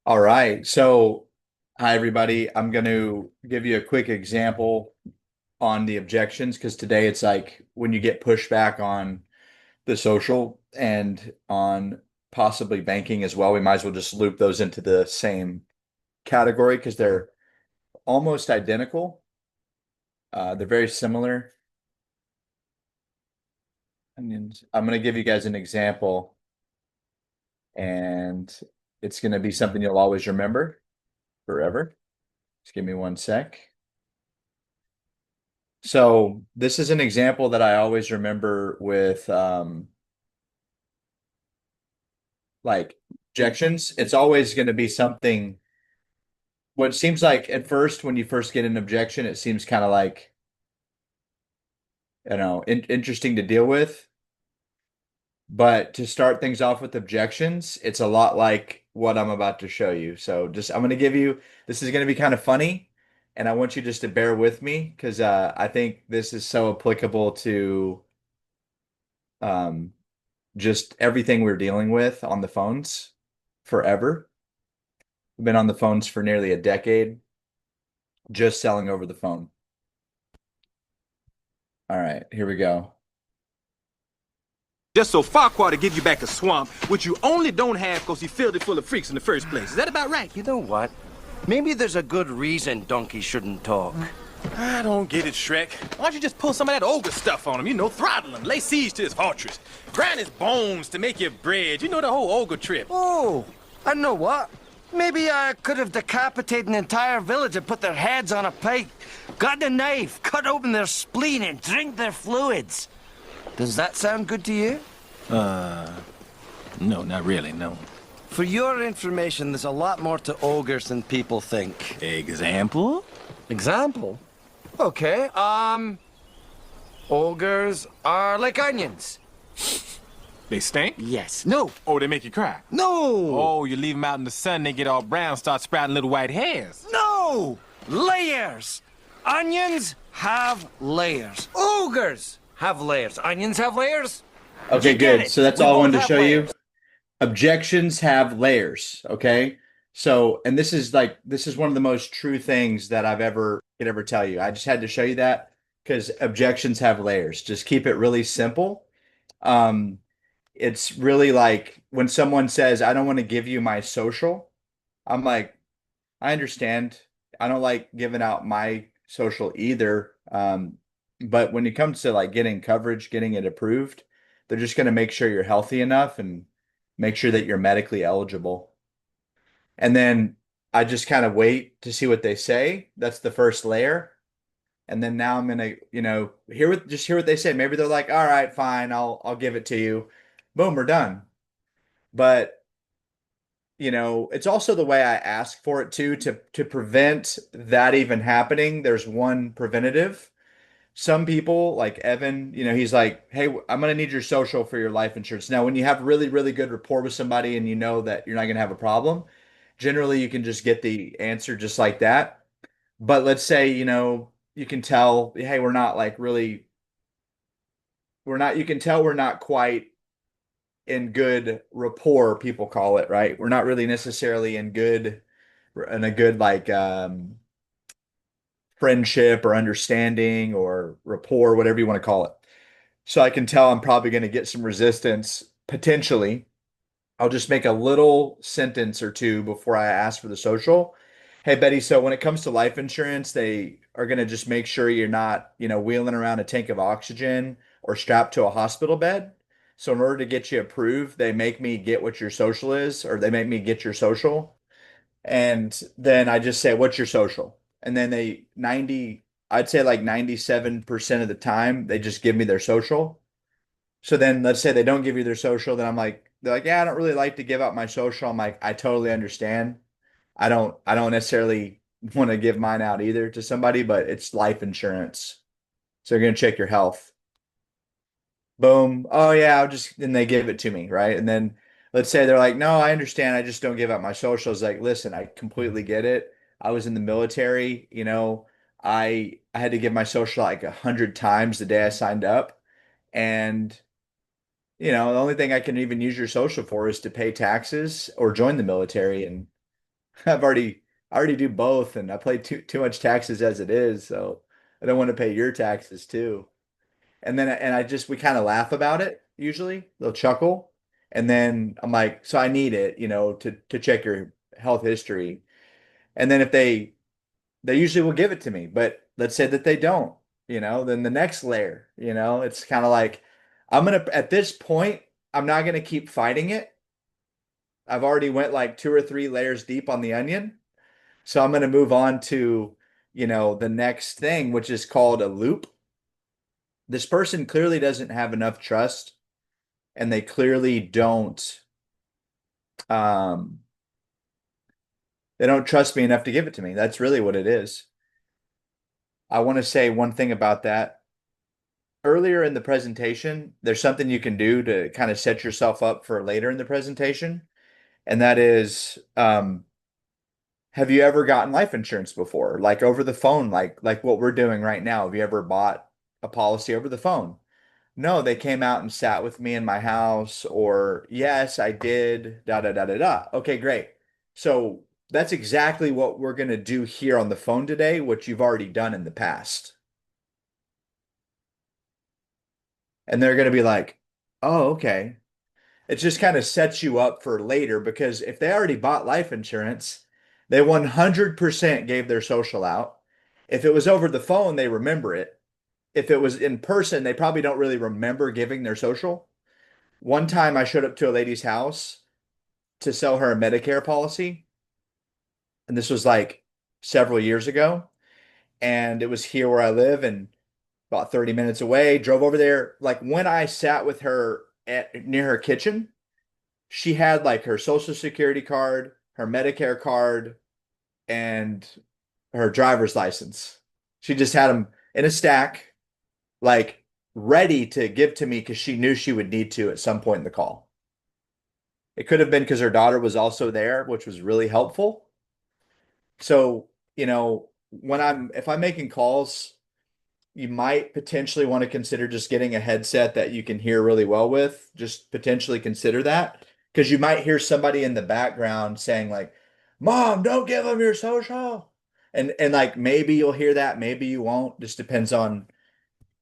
All right. So, hi, everybody. I'm going to give you a quick example on the objections because today it's like when you get pushback on the social and on possibly banking as well, we might as well just loop those into the same category because they're almost identical. They're very similar. And I'm going to give you guys an example, and it's going to be something you'll always remember forever. Just give me one sec. So this is an example that I always remember with like objections. It's always going to be something what seems like at first when you first get an objection, it seems kind of like, interesting to deal with. But to start things off with objections, it's a lot like what I'm about to show you. So just I'm going to give you this is going to be kind of funny, and I want you just to bear with me because I think this is so applicable to um just everything we're dealing with on the phones forever. We've been on the phones for nearly a decade, just selling over the phone. All right, here we go. Just so Farquhar to give you back a swamp, which you only don't have because he filled it full of freaks in the first place. Is that about right? You know what? Maybe there's a good reason donkeys shouldn't talk. I don't get it, Shrek. Why don't you just pull some of that ogre stuff on him? Throttle him, lay siege to his fortress, grind his bones to make you bread. You know the whole ogre trip. Oh, I know what. Maybe I could have decapitated an entire village and put their heads on a pike, got a knife, cut open their spleen and drink their fluids. Does that sound good to you? No, not really, no. For your information, there's a lot more to ogres than people think. Example? Example? Okay, ogres are like onions. They stink? Yes. No. Oh, they make you cry? No. Oh, you leave them out in the sun, they get all brown, start sprouting little white hairs. No! Layers! Onions have layers. Ogres have layers. Onions have layers. Okay, You get good. it. So that's We all I both wanted to have show you. layers. Objections have layers, okay? So, and this is one of the most true things that I've ever could ever tell you. I just had to show you that because objections have layers. Just keep it really simple. Um, it's really like when someone says, "I don't want to give you my social," I'm like, I understand. I don't like giving out my social either. But when it comes to like getting coverage, getting it approved, they're just going to make sure you're healthy enough and make sure that you're medically eligible. And then I just kind of wait to see what they say. That's the first layer. And then now I'm gonna, hear what they say. Maybe they're like, all right, fine, I'll give it to you. Boom, we're done. But it's also the way I ask for it too, to prevent that even happening. There's one preventative. Some people, like Evan, he's like, "Hey, I'm gonna need your social for your life insurance." Now, when you have really, really good rapport with somebody and you know that you're not gonna have a problem, generally you can just get the answer just like that. But let's say, you can tell, hey, we're not like really, we're not, you can tell we're not quite in good rapport, people call it, right? We're not really necessarily in a good like friendship or understanding or rapport, whatever you want to call it. So I can tell I'm probably going to get some resistance potentially. I'll just make a little sentence or two before I ask for the social. Hey, Betty, so when it comes to life insurance, they are going to just make sure you're not, wheeling around a tank of oxygen or strapped to a hospital bed. So in order to get you approved, they make me get what your social is, or they make me get your social. And then I just say, what's your social? And then I'd say like 97% of the time, they just give me their social. So then let's say they don't give you their social, then they're like, yeah, I don't really like to give out my social. I'm like, I totally understand. I don't necessarily want to give mine out either to somebody, but it's life insurance. So they're gonna check your health. Boom. Oh yeah, then they give it to me, right? And then let's say they're like, no, I understand. I just don't give out my socials. Like, listen, I completely get it. I was in the military, I had to give my social like 100 times the day I signed up. And the only thing I can even use your social for is to pay taxes or join the military. And I've already I already do both, and I pay too much taxes as it is, so I don't want to pay your taxes too. And I just we kind of laugh about it usually. They'll chuckle, and then I'm like, so I need it, to check your health history. And then if they usually will give it to me, but let's say that they don't, then the next layer, it's kind of like at this point, I'm not gonna keep fighting it. I've already went like 2 or 3 layers deep on the onion. So I'm gonna move on to, the next thing, which is called a loop. This person clearly doesn't have enough trust, and they clearly um they don't trust me enough to give it to me. That's really what it is. I want to say one thing about that. Earlier in the presentation, there's something you can do to kind of set yourself up for later in the presentation, and that is, have you ever gotten life insurance before? Like over the phone, like what we're doing right now. Have you ever bought a policy over the phone? No, they came out and sat with me in my house, or yes, I did, da da da da da. Okay, great. So that's exactly what we're going to do here on the phone today, which you've already done in the past. And they're going to be like, oh, okay. It just kind of sets you up for later because if they already bought life insurance, they 100% gave their social out. If it was over the phone, they remember it. If it was in person, they probably don't really remember giving their social. One time I showed up to a lady's house to sell her a Medicare policy, and this was like several years ago, and it was here where I live and about 30 minutes away, drove over there. Like when I sat with her near her kitchen, she had like her social security card, her Medicare card, and her driver's license. She just had them in a stack, like ready to give to me because she knew she would need to at some point in the call. It could have been because her daughter was also there, which was really helpful. So, if I'm making calls, you might potentially want to consider just getting a headset that you can hear really well with. Just potentially consider that because you might hear somebody in the background saying like, "Mom, don't give them your social." And like maybe you'll hear that, maybe you won't. Just depends on,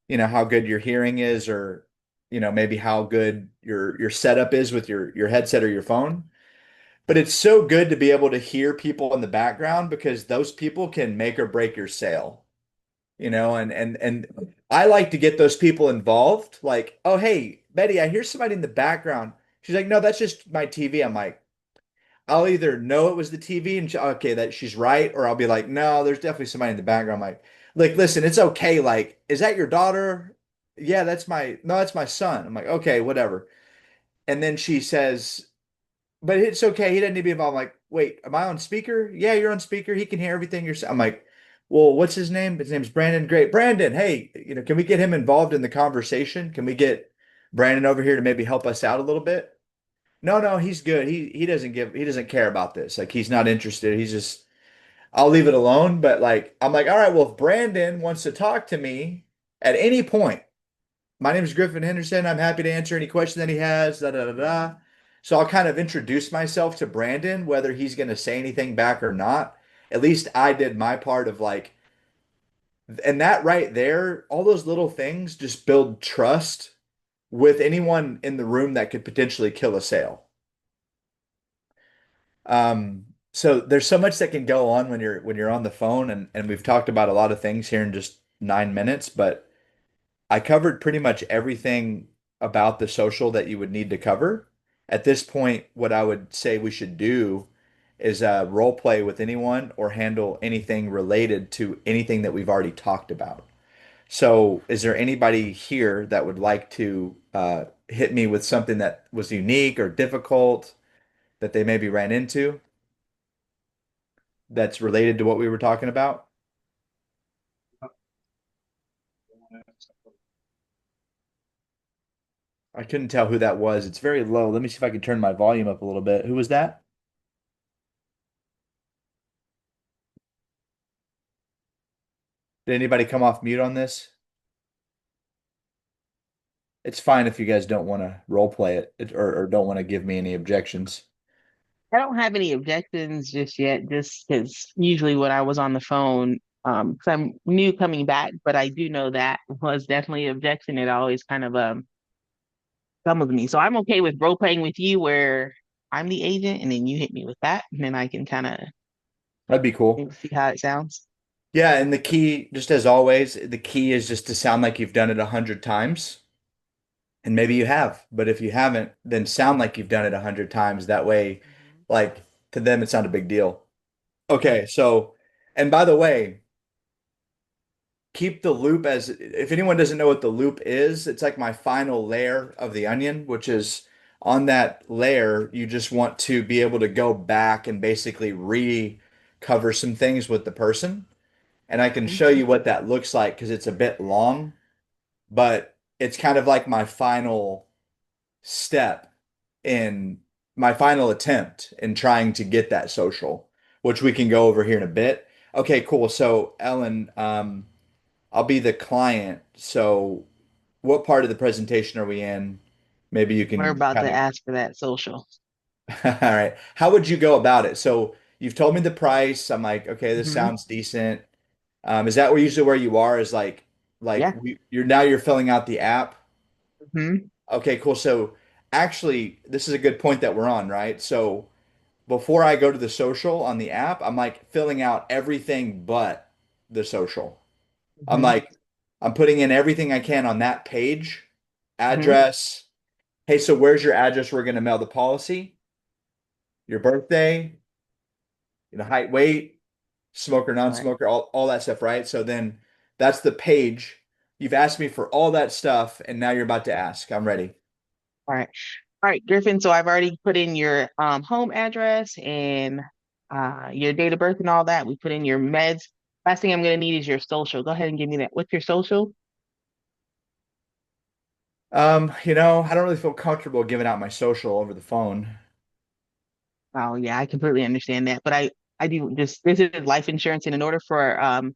how good your hearing is or maybe how good your setup is with your headset or your phone. But it's so good to be able to hear people in the background because those people can make or break your sale, and I like to get those people involved. Like, oh, hey, Betty, I hear somebody in the background. She's like, no, that's just my TV. I'm like, I'll either know it was the TV and okay, that she's right, or I'll be like, no, there's definitely somebody in the background. I'm like, listen, it's okay. Like, is that your daughter? Yeah, that's my son. I'm like, okay, whatever. And then she says, but it's okay. He doesn't need to be involved. I'm like, wait, am I on speaker? Yeah, you're on speaker. He can hear everything you're saying. I'm like, well, what's his name? His name's Brandon. Great. Brandon, hey, can we get him involved in the conversation? Can we get Brandon over here to maybe help us out a little bit? No, no, he's good. He doesn't care about this. Like he's not interested. He's just I'll leave it alone. But like I'm like, all right, well, if Brandon wants to talk to me at any point, my name is Griffin Henderson. I'm happy to answer any question that he has. Da da da da. So I'll kind of introduce myself to Brandon, whether he's going to say anything back or not. At least I did my part of like, and that right there, all those little things just build trust with anyone in the room that could potentially kill a sale. So there's so much that can go on when you're on the phone, and we've talked about a lot of things here in just 9 minutes, but I covered pretty much everything about the social that you would need to cover. At this point, what I would say we should do is role play with anyone or handle anything related to anything that we've already talked about. So, is there anybody here that would like to hit me with something that was unique or difficult that they maybe ran into that's related to what we were talking about? I couldn't tell who that was. It's very low. Let me see if I can turn my volume up a little bit. Who was that? Did anybody come off mute on this? It's fine if you guys don't want to role play it or don't want to give me any objections. I don't have any objections just yet, just because usually when I was on the phone, 'cause I'm new coming back, but I do know that was definitely an objection. It always kind of come with me. So I'm okay with role playing with you where I'm the agent and then you hit me with that, and then I can kind of That'd be cool. see how it sounds. Yeah, and the key, just as always, the key is just to sound like you've done it 100 times. And maybe you have, but if you haven't, then sound like you've done it 100 times. That way, Mhm. like to them, it's not a big deal. Okay. Okay, so, and by the way, keep the loop as if anyone doesn't know what the loop is, it's like my final layer of the onion, which is on that layer, you just want to be able to go back and basically recover some things with the person. And I can Mhm. show you what that looks like because it's a bit long, but it's kind of like my final step in my final attempt in trying to get that social, which we can go over here in a bit. Okay, cool. So, Ellen, I'll be the client. So, what part of the presentation are we in? Maybe you We're can about to kind of. ask for that social. All right. How would you go about it? So, you've told me the price. I'm like, okay, this Hmm. sounds decent. Is that usually where you are? Is like Yeah. you're filling out the app? Hmm. Okay, cool. So, actually, this is a good point that we're on, right? So, before I go to the social on the app, I'm like filling out everything but the social. I'm Hmm. like, I'm putting in everything I can on that page, Hmm. address. Hey, so where's your address? We're going to mail the policy, your birthday, height, weight, smoker, All right. non-smoker, all that stuff, right? So then that's the page. You've asked me for all that stuff, and now you're about to ask. I'm ready. All right. All right, Griffin. So I've already put in your home address and your date of birth and all that. We put in your meds. Last thing I'm gonna need is your social. Go ahead and give me that. What's your social? I don't really feel comfortable giving out my social over the phone. Oh yeah, I completely understand that. But I do just this is life insurance, and in order for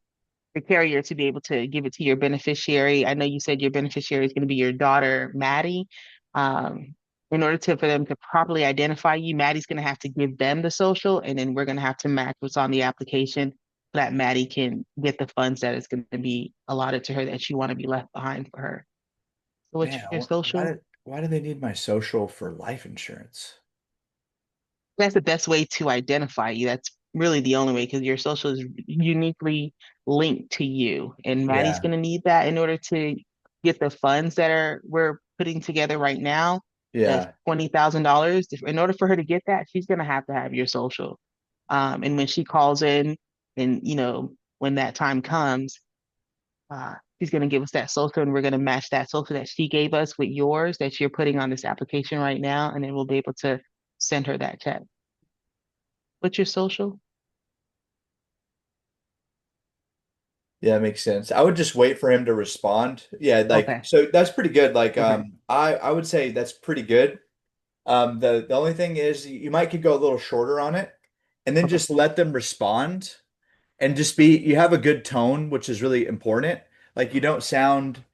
the carrier to be able to give it to your beneficiary. I know you said your beneficiary is going to be your daughter, Maddie. Um, in order to for them to properly identify you, Maddie's going to have to give them the social, and then we're going to have to match what's on the application so that Maddie can get the funds that is going to be allotted to her that you want to be left behind for her. So what's Man, your why social? why do they need my social for life insurance? That's the best way to identify you. That's really the only way because your social is uniquely linked to you. And Maddie's Yeah, going to need that in order to get the funds that are we're putting together right now. That's yeah, $20,000. In order for her to get that, she's going to have your social. And when she calls in, and when that time comes, she's going to give us that social, and we're going to match that social that she gave us with yours that you're putting on this application right now, and then we'll be able to send her that check. What's your social? yeah, makes sense. I would just wait for him to respond. Yeah, like Okay. so that's pretty good. Like Okay. I would say that's pretty good. The only thing is you might could go a little shorter on it and then Okay. just let them respond and just be you have a good tone, which is really important. Like you don't sound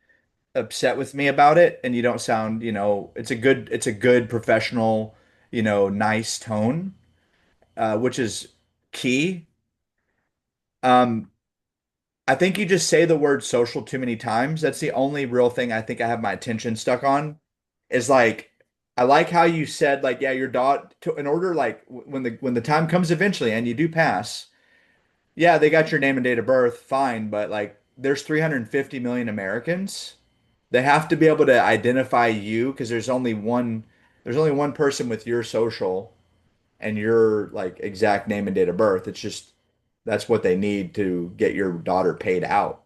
upset with me about it and you don't sound, it's a good professional, nice tone, which is key. Um, I think you just say the word social too many times. That's the only real thing I think I have my attention stuck on is like I like how you said like yeah your dot to, in order like when the time comes eventually and you do pass, yeah, they got your name and date of birth, fine, but like there's 350 million Americans. They have to be able to identify you because there's only one person with your social and your like exact name and date of birth. It's just that's what they need to get your daughter paid out.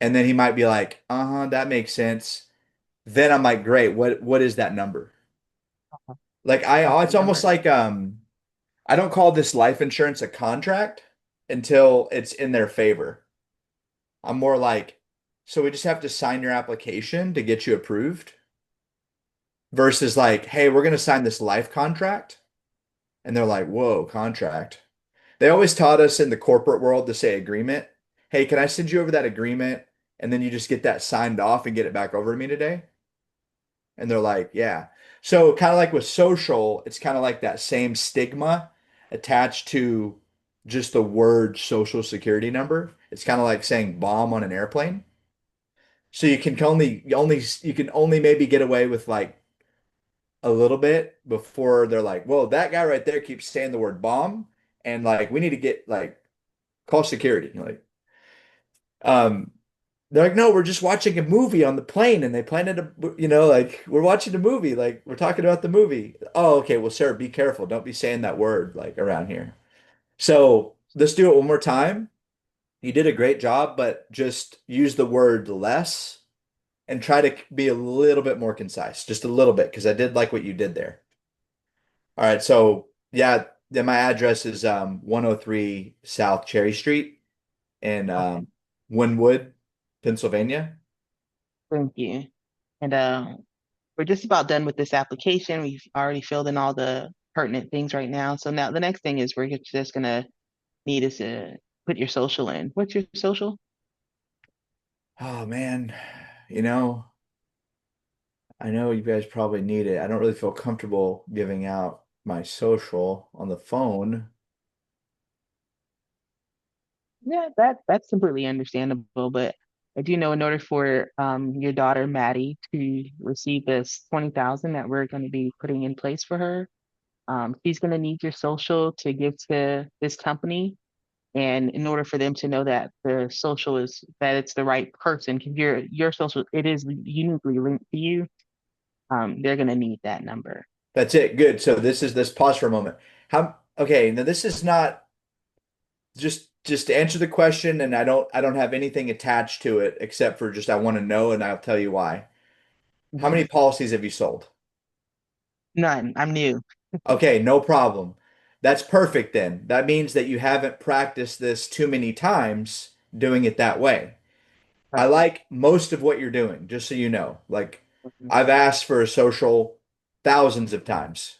And then he might be like, "Uh-huh, that makes sense." Then I'm like, "Great. What is that number?" Like What's I the it's almost number? like I don't call this life insurance a contract until it's in their favor. I'm more like, so we just have to sign your application to get you approved versus like, "Hey, we're going to sign this life contract." And they're like, "Whoa, contract." They always taught us in the corporate world to say agreement. Hey, can I send you over that agreement? And then you just get that signed off and get it back over to me today? And they're like, yeah. So kind of like with social, it's kind of like that same stigma attached to just the word social security number. It's kind of like saying bomb on an airplane. So you can only maybe get away with like a little bit before they're like, "Whoa, that guy right there keeps saying the word bomb," and like we need to get like call security. Like, um, they're like, "No, we're just watching a movie on the plane," and they planted a, like we're watching a movie, like we're talking about the movie. Oh, okay. Well, sir, be careful. Don't be saying that word like around here. So let's do it one more time. You did a great job, but just use the word less and try to be a little bit more concise, just a little bit, because I did like what you did there. All right, so yeah, my address is 103 South Cherry Street in Okay, Wynwood, Pennsylvania. thank you. And we're just about done with this application. We've already filled in all the pertinent things right now. So now the next thing is we're just gonna need is to put your social in. What's your social? Oh man, you know, I know you guys probably need it. I don't really feel comfortable giving out my social on the phone. Yeah, that's completely understandable. But I do know in order for your daughter Maddie to receive this 20,000 that we're going to be putting in place for her, she's going to need your social to give to this company. And in order for them to know that the social is that it's the right person, because your social it is uniquely linked to you, they're going to need that number. That's it. Good. So this pause for a moment. Okay, now this is not just to answer the question, and I don't have anything attached to it except for just I want to know and I'll tell you why. How Mhm. many policies have you sold? None. I'm new. Okay, no problem. That's perfect then. That means that you haven't practiced this too many times doing it that way. I Right. like most of what you're doing, just so you know. Like Mhm. I've asked for a social thousands of times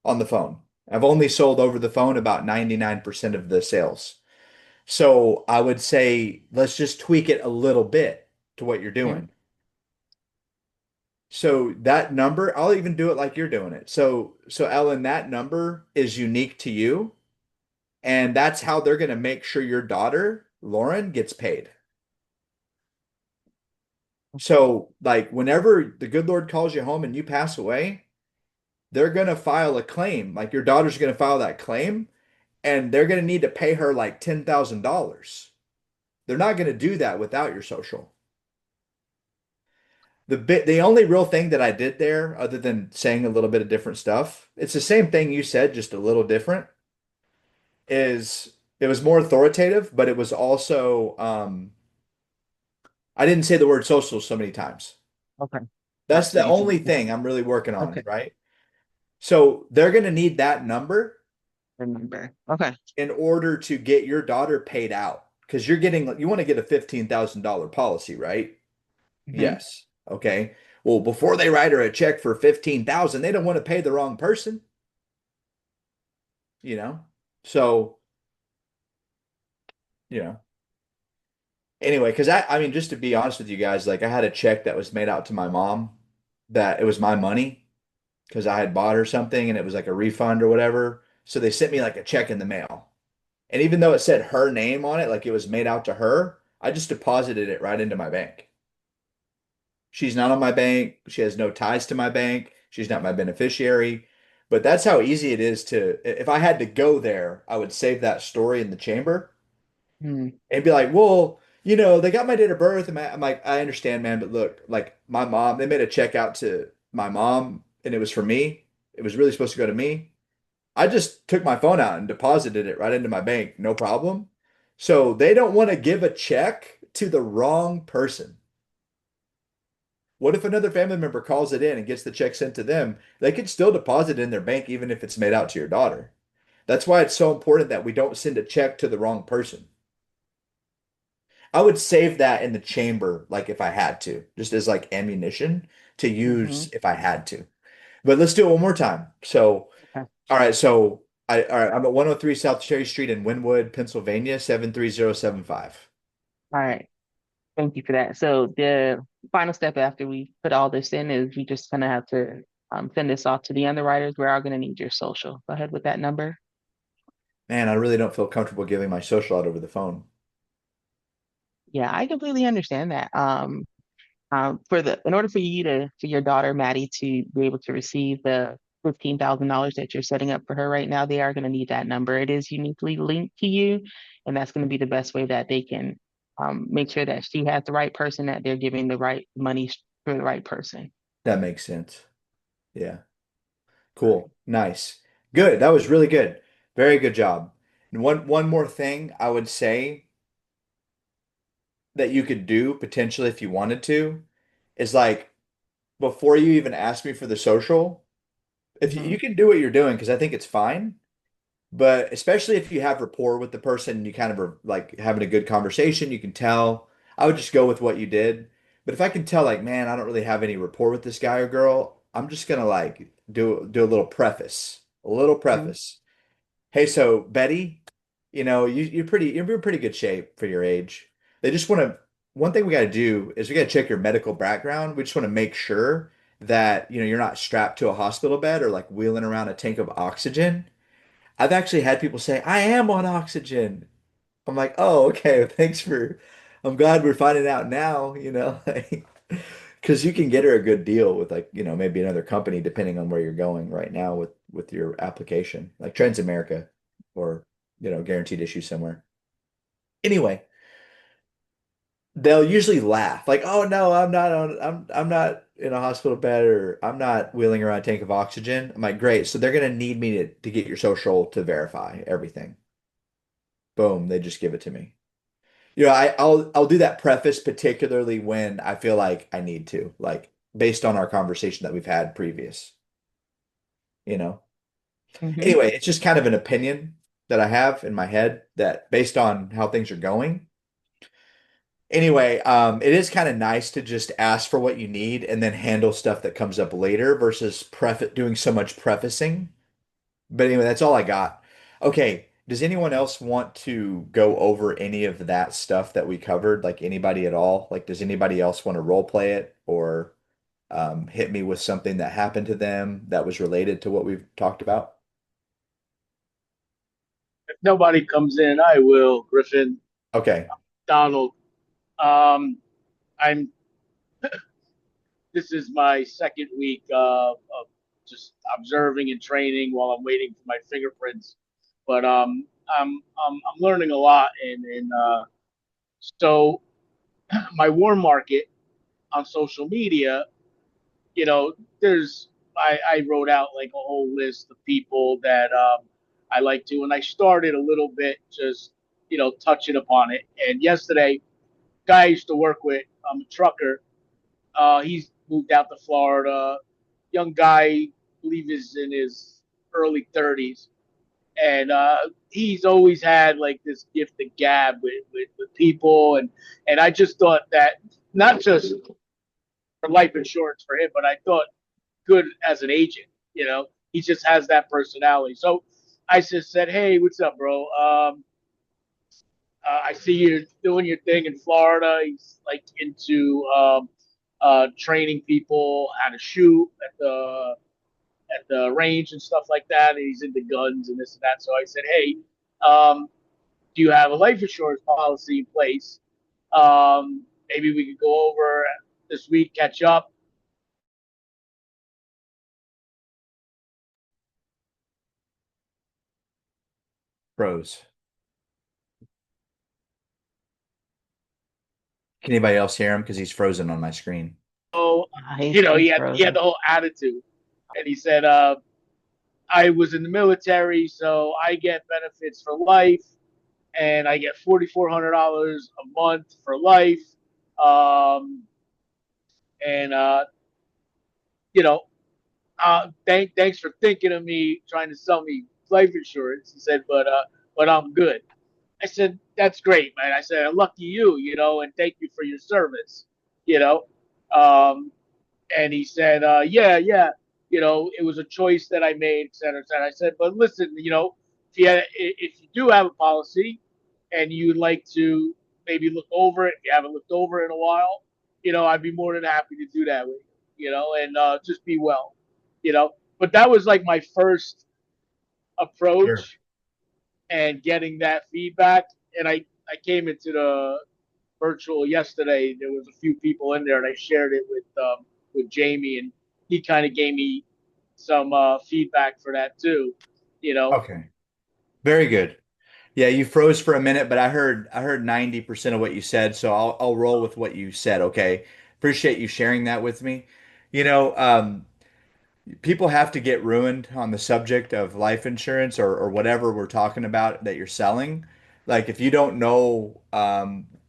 on the phone. I've only sold over the phone about 99% of the sales. So I would say let's just tweak it a little bit to what you're Mhm. doing. So that number, I'll even do it like you're doing it. So Ellen, that number is unique to you, and that's how they're going to make sure your daughter, Lauren, gets paid. So like whenever the good Lord calls you home and you pass away, they're going to file a claim. Like your daughter's going to file that claim and they're going to need to pay her like $10,000. They're not going to do that without your social. The only real thing that I did there, other than saying a little bit of different stuff, it's the same thing you said, just a little different, is it was more authoritative, but it was also I didn't say the word social so many times. Okay. That's So the you only can thing I'm really working on, okay. right? So they're gonna need that number Remember. Okay. in order to get your daughter paid out. Because you want to get a $15,000 policy, right? Hmm. Yes. Okay. Well, before they write her a check for 15,000, they don't want to pay the wrong person, you know? So, you know, anyway, because I mean, just to be honest with you guys, like I had a check that was made out to my mom that it was my money because I had bought her something and it was like a refund or whatever. So they sent me like a check in the mail. And even though it said her name on it, like it was made out to her, I just deposited it right into my bank. She's not on my bank. She has no ties to my bank. She's not my beneficiary. But that's how easy it is if I had to go there, I would save that story in the chamber Hmm. and be like, well, they got my date of birth. And I'm like, I understand, man. But look, like my mom, they made a check out to my mom and it was for me. It was really supposed to go to me. I just took my phone out and deposited it right into my bank, no problem. So they don't want to give a check to the wrong person. What if another family member calls it in and gets the check sent to them? They could still deposit it in their bank even if it's made out to your daughter. That's why it's so important that we don't send a check to the wrong person. I would save that in the chamber, like if I had to, just as like ammunition to Hmm. use if I had to. But let's do it one more time. So, Okay. all right. So all right. I'm at 103 South Cherry Street in Wynwood, Pennsylvania, 73075. All right. Thank you for that. So the final step after we put all this in is we just kind of have to send this off to the underwriters. We're all going to need your social. Go ahead with that number. Man, I really don't feel comfortable giving my social out over the phone. Yeah, I completely understand that. In order for for your daughter Maddie to be able to receive the $15,000 that you're setting up for her right now, they are going to need that number. It is uniquely linked to you, and that's going to be the best way that they can make sure that she has the right person, that they're giving the right money to the right person. That makes sense. Yeah. Cool. Nice. Good. That was really good. Very good job. And one more thing I would say that you could do potentially if you wanted to is like before you even ask me for the social, if you Hmm. can do what you're doing because I think it's fine. But especially if you have rapport with the person and you kind of are like having a good conversation, you can tell. I would just go with what you did. But if I can tell, like, man, I don't really have any rapport with this guy or girl, I'm just gonna like do a little preface, a little Hmm. preface. Hey, so Betty, you're in pretty good shape for your age. They just want to. One thing we got to do is we got to check your medical background. We just want to make sure that you're not strapped to a hospital bed or like wheeling around a tank of oxygen. I've actually had people say, I am on oxygen. I'm like, oh, okay. Thanks for, I'm glad we're finding out now, because you can get her a good deal with like, maybe another company depending on where you're going right now with your application, like Transamerica or, guaranteed issue somewhere. Anyway, they'll usually laugh like, oh no, I'm not in a hospital bed or I'm not wheeling around a tank of oxygen. I'm like, great. So they're gonna need me to get your social to verify everything. Boom, they just give it to me. I'll do that preface particularly when I feel like I need to, like based on our conversation that we've had previous, you know. Hmm. Anyway, it's just kind of an opinion that I have in my head that based on how things are going. Anyway, it is kind of nice to just ask for what you need and then handle stuff that comes up later versus doing so much prefacing. But anyway, that's all I got. Okay, does anyone else want to go over any of that stuff that we covered? Like anybody at all? Like, does anybody else want to role play it or hit me with something that happened to them that was related to what we've talked about? If nobody comes in, I will. Griffin, Okay, Donald. Um, I'm. This is my second week of just observing and training while I'm waiting for my fingerprints. But I'm learning a lot, and so my warm market on social media, you know, there's I wrote out like a whole list of people that I like to, and I started a little bit just touching upon it. And yesterday, guy I used to work with, I'm a trucker. He's moved out to Florida. Young guy, I believe is in his early 30s, and he's always had like this gift of gab with people, and I just thought that not just for life insurance for him, but I thought good as an agent. He just has that personality. So I just said, "Hey, what's up, bro? I see you doing your thing in Florida." He's like into training people how to shoot at the range and stuff like that. And he's into guns and this and that. So I said, "Hey, do you have a life insurance policy in place? Maybe we could go over this week, catch up." pros. Can anybody else hear him? Because he's frozen on my screen. So He's he had frozen. the whole attitude, and he said, "I was in the military, so I get benefits for life, and I get $4,400 a month for life." Um, and you know, thanks for thinking of me, trying to sell me life insurance. He said, but I'm good. I said, "That's great, man." I said, "Lucky you, and thank you for your service, you know." Um, and he said, "Yeah, yeah, it was a choice that I made, et cetera, et cetera." I said, "But listen, if you do have a policy and you'd like to maybe look over it, you haven't looked over it in a while, I'd be more than happy to do that with you, and just be well." you know. But that was like my first Sure. approach and getting that feedback. And I came into the virtual yesterday. There was a few people in there, and I shared it with Jamie, and he kind of gave me some feedback for that too. You know, Okay. Very good. Yeah, you froze for a minute, but I heard 90% of what you said, so I'll roll with what you said, okay? Appreciate you sharing that with me. You know, people have to get ruined on the subject of life insurance or whatever we're talking about that you're selling. Like if you don't know,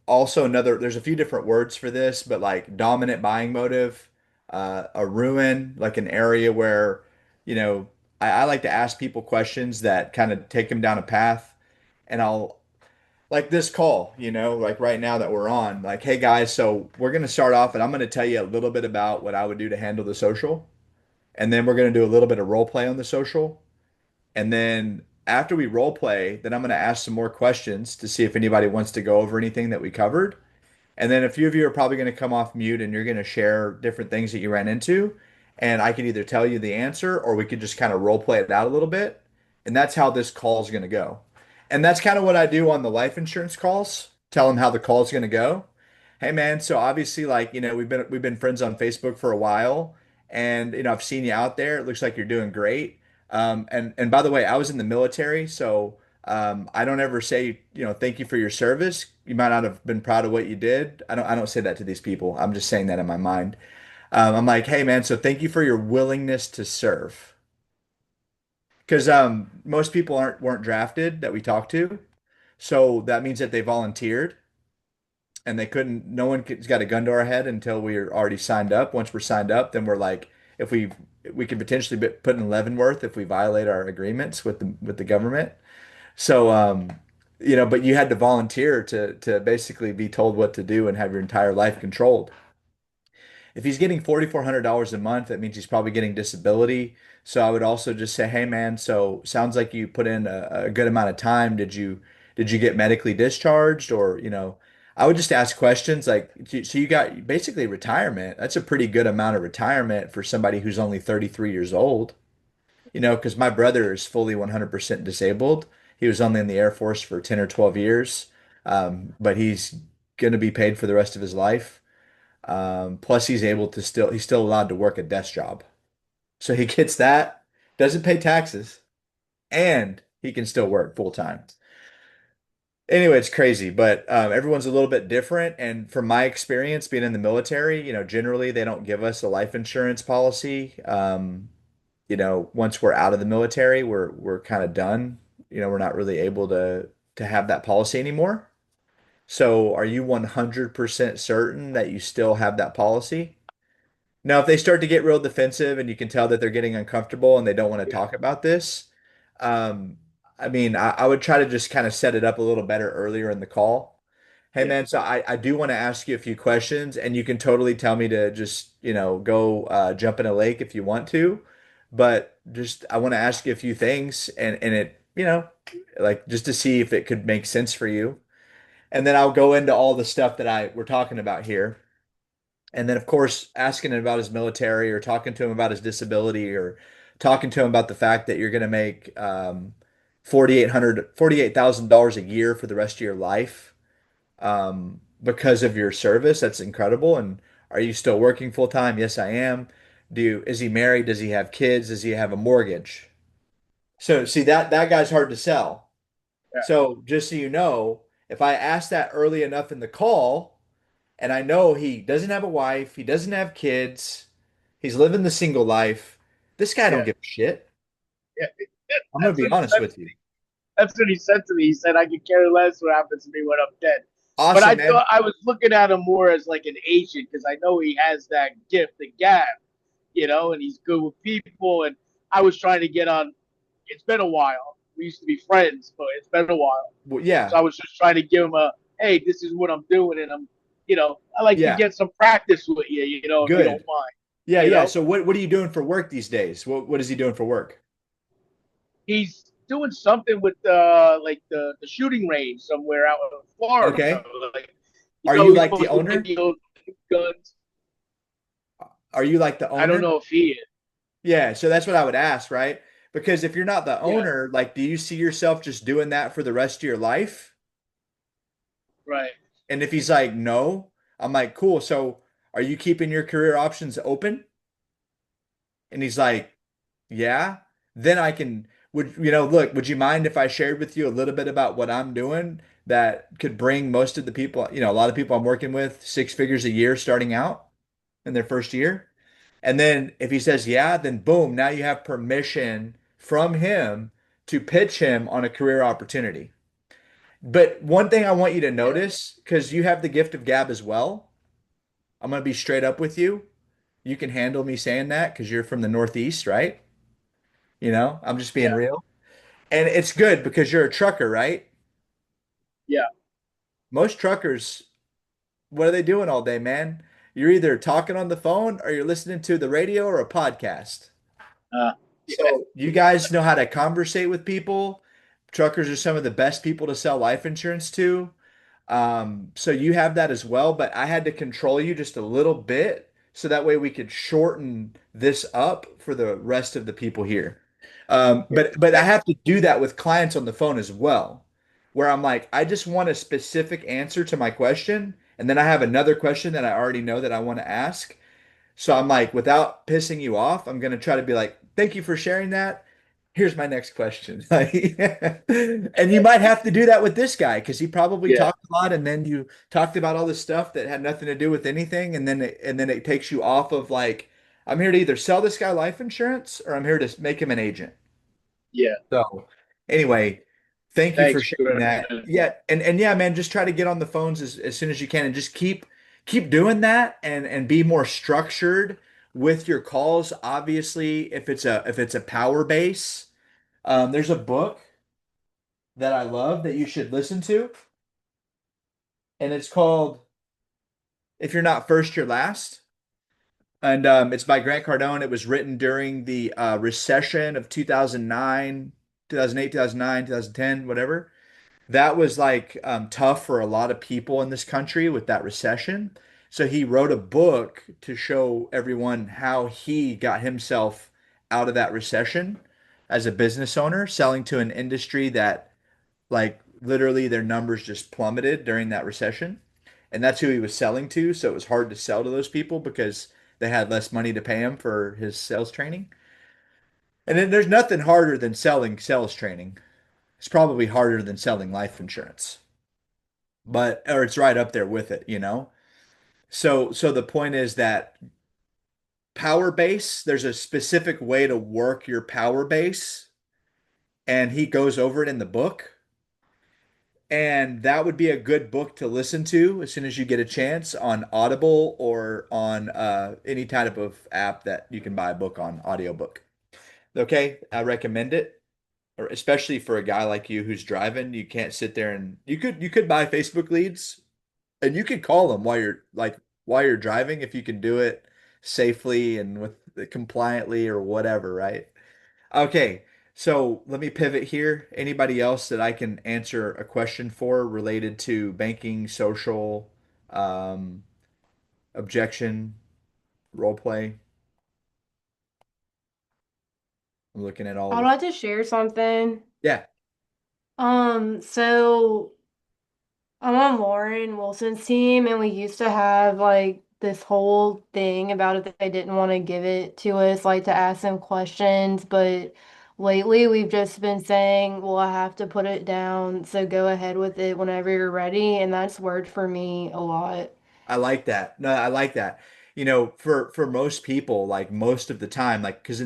also another, there's a few different words for this, but like dominant buying motive, a ruin, like an area where, you know, I like to ask people questions that kind of take them down a path. And I'll, like this call, you know, like right now that we're on, like, hey guys, so we're going to start off and I'm going to tell you a little bit about what I would do to handle the social. And then we're going to do a little bit of role play on the social. And then after we role play, then I'm going to ask some more questions to see if anybody wants to go over anything that we covered. And then a few of you are probably going to come off mute and you're going to share different things that you ran into. And I could either tell you the answer or we could just kind of role play it out a little bit. And that's how this call is going to go. And that's kind of what I do on the life insurance calls. Tell them how the call is going to go. Hey man, so obviously like, you know, we've been friends on Facebook for a while and you know, I've seen you out there. It looks like you're doing great. And by the way, I was in the military, so I don't ever say, you know, thank you for your service. You might not have been proud of what you did. I don't say that to these people. I'm just saying that in my mind. I'm like, hey man, so thank you for your willingness to serve. Because most people weren't drafted that we talked to. So that means that they volunteered and they couldn't, no one's got a gun to our head until we're already signed up. Once we're signed up, then we're like, if we could potentially be put in Leavenworth if we violate our agreements with the government. So, you know, but you had to volunteer to basically be told what to do and have your entire life controlled. If he's getting $4,400 a month, that means he's probably getting disability. So I would also just say, hey man, so sounds like you put in a good amount of time. Did you get medically discharged or, you know, I would just ask questions like, so you got basically retirement. That's a pretty good amount of retirement for somebody who's only 33 years old. You know, because my brother is fully 100% disabled. He was only in the Air Force for 10 or 12 years, but he's going to be paid for the rest of his life. Plus, he's still allowed to work a desk job. So he gets that, doesn't pay taxes, and he can still work full time. Anyway, it's crazy, but everyone's a little bit different. And from my experience being in the military, you know, generally they don't give us a life insurance policy. You know, once we're out of the military, we're kind of done. You know, we're not really able to have that policy anymore. So, are you 100% certain that you still have that policy? Now, if they start to get real defensive and you can tell that they're getting uncomfortable and they don't want to yeah, talk about this, um, I mean, I would try to just kind of set it up a little better earlier in the call. Hey yeah, man, so I do want to ask you a few questions and you can totally tell me to just, you know, go jump in a lake if you want to. But just I want to ask you a few things and it, you know, like just to see if it could make sense for you. And then I'll go into all the stuff that I we're talking about here. And then of course asking him about his military or talking to him about his disability or talking to him about the fact that you're going to make 48,000 dollars a year for the rest of your life because of your service. That's incredible. And are you still working full time? Yes, I am. Is he married? Does he have kids? Does he have a mortgage? So see that guy's hard to sell. yeah, So just so you know, if I ask that early enough in the call, and I know he doesn't have a wife, he doesn't have kids, he's living the single life, this guy don't yeah, give a shit. yeah. I'm gonna That's be what he honest said. with you. That's what he said to me. He said, "I could care less what happens to me when I'm dead." But Awesome, I man. thought I was looking at him more as like an agent because I know he has that gift, the gab, you know, and he's good with people. And I was trying to get on. It's been a while. We used to be friends, but it's been a while. Well, So yeah, I was just trying to give him a, hey, this is what I'm doing, and I'm, you know, I like to yeah, get some practice with you, you know, if you don't good. mind, Yeah, you yeah. know. So what are you doing for work these days? What is he doing for work? He's doing something with like the shooting range somewhere out in Florida. Okay. Like, you Are know, you he's like the supposed to owner? videos, guns. Are you like the I don't owner? know if he is. Yeah, so that's what I would ask, right? Because if you're not the Yeah, owner, like, do you see yourself just doing that for the rest of your life? right. And if he's like, no, I'm like, cool. So are you keeping your career options open? And he's like, yeah. Then I can, look, would you mind if I shared with you a little bit about what I'm doing that could bring most of the people, a lot of people I'm working with 6 figures a year starting out in their first year? And then if he says, yeah, then boom, now you have permission from him to pitch him on a career opportunity. But one thing I want you to Yeah, notice, because you have the gift of gab as well, I'm going to be straight up with you. You can handle me saying that because you're from the Northeast, right? I'm just being yeah, real. And it's good because you're a trucker, right? yeah, Most truckers, what are they doing all day, man? You're either talking on the phone or you're listening to the radio or a podcast. uh, yeah, So you guys know how to conversate with people. Truckers are some of the best people to sell life insurance to. So you have that as well, but I had to control you just a little bit so that way we could shorten this up for the rest of the people here. But I yeah, have to do that with clients on the phone as well, where I'm like, I just want a specific answer to my question, and then I have another question that I already know that I want to ask. So I'm like, without pissing you off, I'm gonna try to be like, thank you for sharing that. Here's my next question. And you might have to do that with this guy because he probably yeah, talked a lot, and then you talked about all this stuff that had nothing to do with anything, and then it takes you off of like, I'm here to either sell this guy life insurance or I'm here to make him an agent. yeah. So anyway, thank you for Thanks, sharing that. Griffin. Yeah, and yeah, man, just try to get on the phones as soon as you can and just keep doing that and be more structured with your calls. Obviously, if it's a power base, there's a book that I love that you should listen to, and it's called If You're Not First, You're Last. And it's by Grant Cardone. It was written during the recession of 2009, 2008, 2009, 2010, whatever. That was like tough for a lot of people in this country with that recession. So he wrote a book to show everyone how he got himself out of that recession as a business owner, selling to an industry that like literally their numbers just plummeted during that recession. And that's who he was selling to. So it was hard to sell to those people because they had less money to pay him for his sales training. And then there's nothing harder than selling sales training. It's probably harder than selling life insurance, but or it's right up there with it. So the point is that power base, there's a specific way to work your power base, and he goes over it in the book. And that would be a good book to listen to as soon as you get a chance on Audible or on any type of app that you can buy a book on, audiobook. Okay, I recommend it, or especially for a guy like you who's driving. You can't sit there and you could buy Facebook leads and you could call them while you're driving if you can do it safely and with compliantly or whatever, right? Okay, so let me pivot here. Anybody else that I can answer a question for related to banking, social, um, objection, role play? I'm looking at all I'd the like to share something. yeah. So I'm on Lauren Wilson's team, and we used to have like this whole thing about if they didn't want to give it to us, like to ask them questions. But lately, we've just been saying, well, I have to put it down, so go ahead with it whenever you're ready. And that's worked for me a lot. I like that. No, I like that. For most people, like most of the time, like because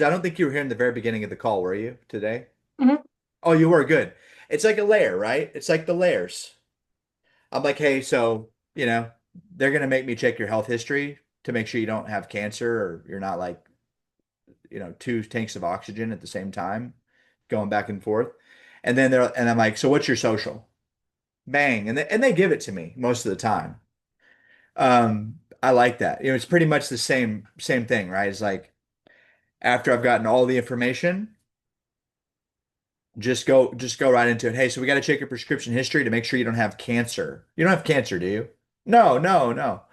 I don't think you were here in the very beginning of the call, were you today? Mhm. Oh, you were good. It's like a layer, right? It's like the layers. I'm like, hey, so, they're gonna make me check your health history to make sure you don't have cancer or you're not like, two tanks of oxygen at the same time going back and forth. And I'm like, so what's your social? Bang. And they give it to me most of the time. I like that. It's pretty much the same thing, right? It's like after I've gotten all the information, just go right into it. Hey, so we got to check your prescription history to make sure you don't have cancer. You don't have cancer, do you? No, no, no.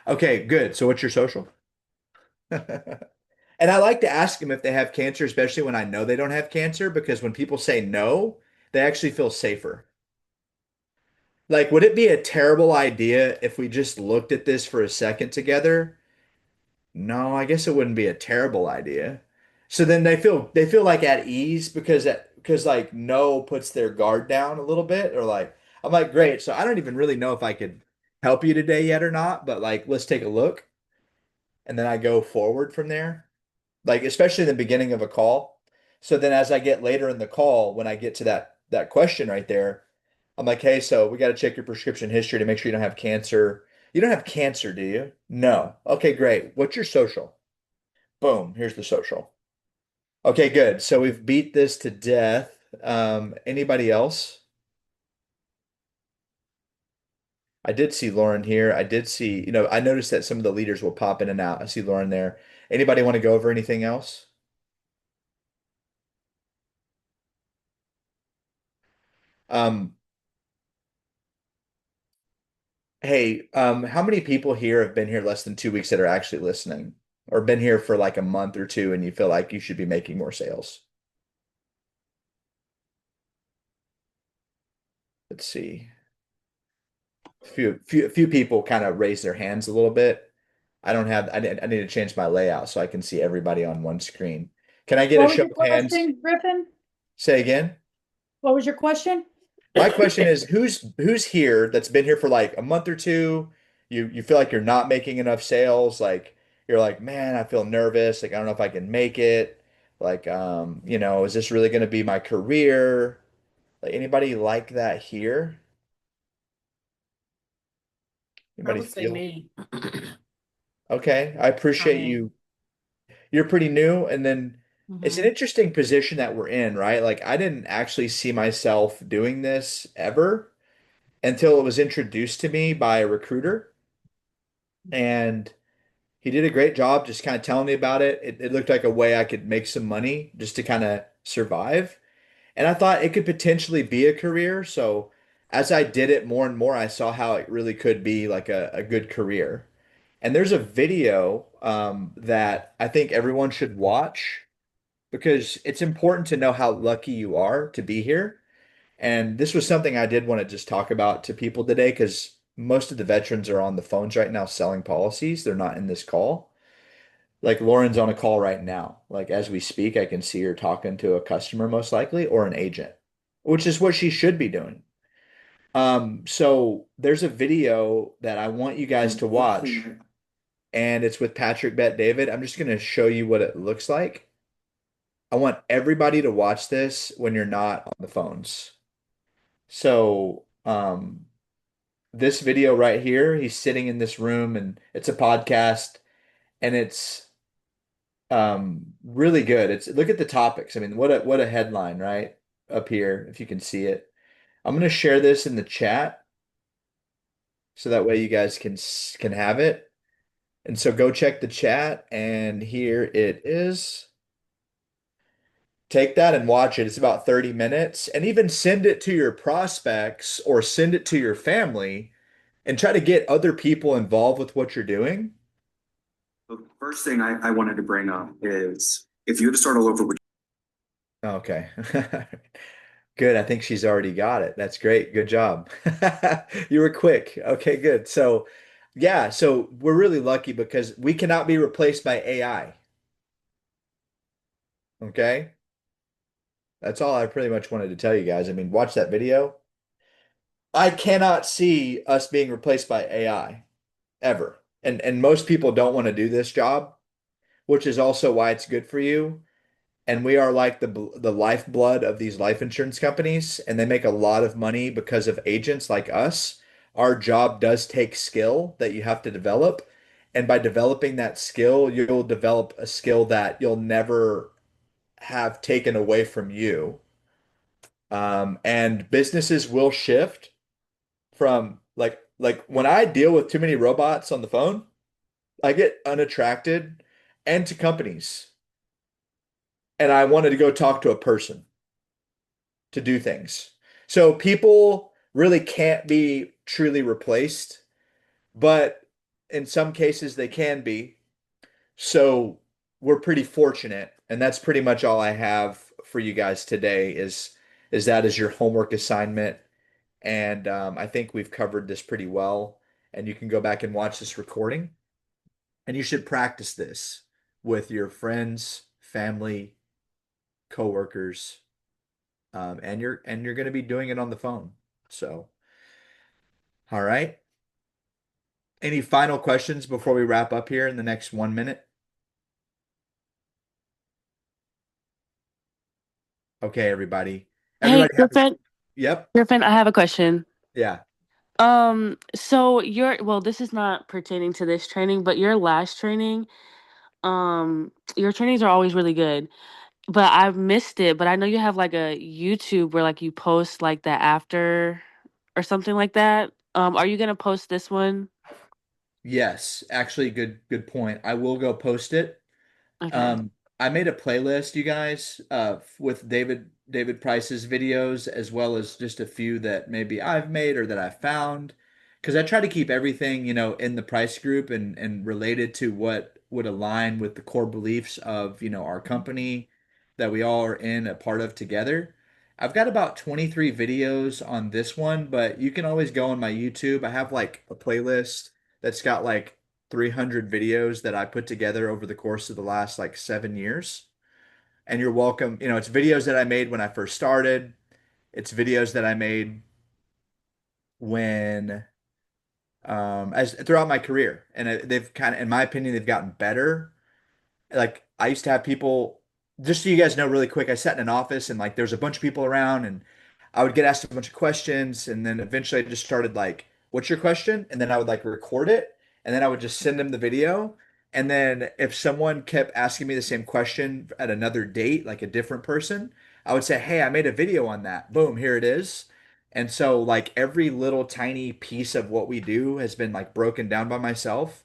Okay, good. So what's your social? And I like to ask them if they have cancer, especially when I know they don't have cancer, because when people say no, they actually feel safer. Like, would it be a terrible idea if we just looked at this for a second together? No, I guess it wouldn't be a terrible idea. So then they feel like at ease because like no puts their guard down a little bit, or like I'm like, great. So I don't even really know if I could help you today yet or not, but like let's take a look. And then I go forward from there. Like especially in the beginning of a call. So then as I get later in the call, when I get to that question right there, I'm like, hey, so we got to check your prescription history to make sure you don't have cancer. You don't have cancer, do you? No. Okay, great. What's your social? Boom, here's the social. Okay, good. So we've beat this to death. Anybody else? I did see Lauren here. I did see, I noticed that some of the leaders will pop in and out. I see Lauren there. Anybody want to go over anything else? Um, Hey, how many people here have been here less than 2 weeks that are actually listening, or been here for like a month or two and you feel like you should be making more sales? Let's see. A few people kind of raise their hands a little bit. I need to change my layout so I can see everybody on one screen. Can I get a What was show your of hands? question, Griffin? Say again. What was your question? My question is who's here that's been here for like a month or two? You feel like you're not making enough sales, like you're like, man, I feel nervous, like I don't know if I can make it. Like is this really going to be my career? Like anybody like that here? I Anybody would say feel? me. Okay, I I appreciate mean, you. You're pretty new, and then it's an hmm interesting position that we're in, right? Like I didn't actually see myself doing this ever until it was introduced to me by a recruiter. And he did a great job just kind of telling me about it. It looked like a way I could make some money just to kind of survive. And I thought it could potentially be a career. So as I did it more and more, I saw how it really could be like a good career. And there's a video that I think everyone should watch because it's important to know how lucky you are to be here. And this was something I did want to just talk about to people today because most of the veterans are on the phones right now selling policies. They're not in this call. Like Lauren's on a call right now. Like as we speak, I can see her talking to a customer most likely or an agent, which is what she should be doing. So there's a video that I want you guys to watch, and it's with Patrick Bet David. I'm just going to show you what it looks like. I want everybody to watch this when you're not on the phones. So, this video right here, he's sitting in this room and it's a podcast and it's really good. It's look at the topics. I mean, what a headline, right? Up here, if you can see it. I'm going to share this in the chat so that way you guys can have it. And so go check the chat and here it is. Take that and watch it. It's about 30 minutes and even send it to your prospects or send it to your family and try to get other people involved with what you're doing. The first thing I wanted to bring up is if you had to start all over, would Okay. Good. I think she's already got it. That's great. Good job. You were quick. Okay, good. So, yeah, so we're really lucky because we cannot be replaced by AI. Okay? That's all I pretty much wanted to tell you guys. I mean, watch that video. I cannot see us being replaced by AI ever. And most people don't want to do this job, which is also why it's good for you. And we are like the lifeblood of these life insurance companies, and they make a lot of money because of agents like us. Our job does take skill that you have to develop, and by developing that skill, you'll develop a skill that you'll never have taken away from you. And businesses will shift from like when I deal with too many robots on the phone, I get unattracted and to companies, and I wanted to go talk to a person to do things. So people really can't be truly replaced, but in some cases they can be. So we're pretty fortunate, and that's pretty much all I have for you guys today is that is your homework assignment. And I think we've covered this pretty well. And you can go back and watch this recording, and you should practice this with your friends, family, coworkers, and you're going to be doing it on the phone. So, all right. Any final questions before we wrap up here in the next 1 minute? Okay, everybody. Hey, Everybody have a, Griffin. yep. Griffin, I have a question. Yeah. So well, this is not pertaining to this training, but your last training, your trainings are always really good. But I've missed it. But I know you have like a YouTube where like you post like the after or something like that. Are you gonna post this one? Yes, actually, good point. I will go post it. Okay. Um, I made a playlist, you guys, with David Price's videos, as well as just a few that maybe I've made or that I found, because I try to keep everything, in the Price group and related to what would align with the core beliefs of, our company that we all are in a part of together. I've got about 23 videos on this one, but you can always go on my YouTube. I have like a playlist that's got like 300 videos that I put together over the course of the last like 7 years. And you're welcome. It's videos that I made when I first started. It's videos that I made when, as throughout my career. And they've kind of, in my opinion, they've gotten better. Like I used to have people, just so you guys know really quick, I sat in an office and like there's a bunch of people around and I would get asked a bunch of questions and then eventually I just started like, what's your question? And then I would like record it and then I would just send them the video. And then if someone kept asking me the same question at another date, like a different person, I would say, hey, I made a video on that. Boom, here it is. And so like every little tiny piece of what we do has been like broken down by myself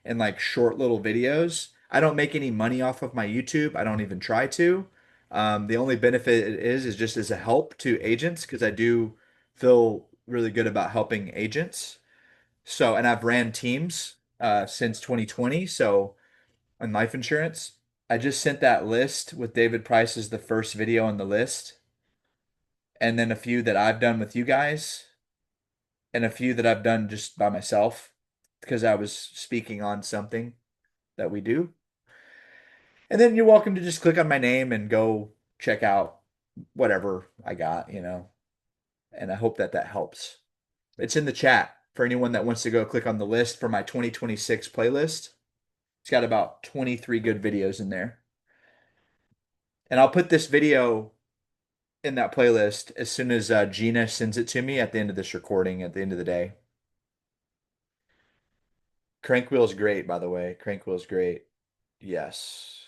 in like short little videos. I don't make any money off of my YouTube. I don't even try to. The only benefit it is just as a help to agents because I do feel really good about helping agents. So, and I've ran teams since 2020. So, on life insurance, I just sent that list with David Price as the first video on the list, and then a few that I've done with you guys, and a few that I've done just by myself because I was speaking on something that we do. And then you're welcome to just click on my name and go check out whatever I got. And I hope that that helps. It's in the chat for anyone that wants to go click on the list for my 2026 playlist. It's got about 23 good videos in there. And I'll put this video in that playlist as soon as Gina sends it to me at the end of this recording at the end of the day. Crank wheel's great, by the way. Crank wheel's great. Yes.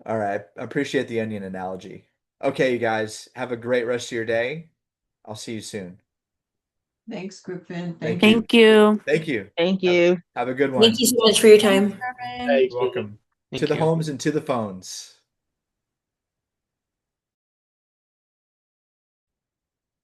All right. I appreciate the onion analogy. Okay, you guys, have a great rest of your day. I'll see you soon. Thanks, Griffin. Thank Thank you. you. Thank you. Thank you. Thank Have, you. have a good Thank one. you so much for your Thanks, time. Griffin. Thank You're you. welcome. To Thank the you. homes and to the phones.